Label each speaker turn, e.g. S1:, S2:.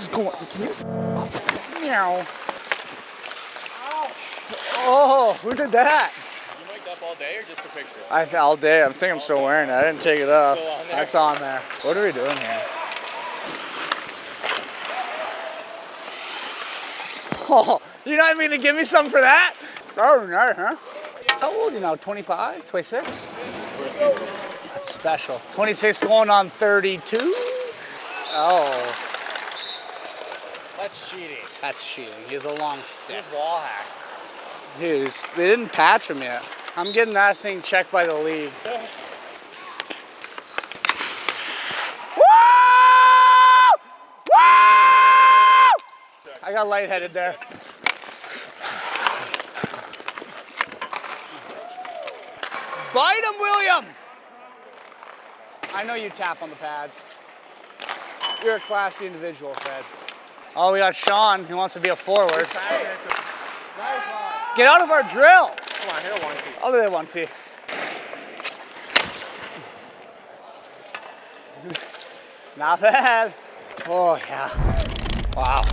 S1: is going? Can you meow? Oh, who did that?
S2: You mic'd up all day or just a picture?
S1: All day. I think I'm still wearing it. I didn't take it off. That's on there. What are we doing here? Oh, you're not even gonna give me some for that? Oh, nice, huh? How old are you now? 25? 26? That's special. 26 going on 32? Oh.
S2: That's cheating.
S1: That's cheating. He has a long stick.
S2: Good wall hack.
S1: Dude, they didn't patch him yet. I'm getting that thing checked by the league. Woo! Woo! I got lightheaded there. Bite him, William! I know you tap on the pads. You're a classy individual, Fred. Oh, we got Sean, who wants to be a forward. Get out of our drill!
S2: Come on, hit a 1-2.
S1: I'll do that 1-2. Not bad. Oh, yeah. Wow.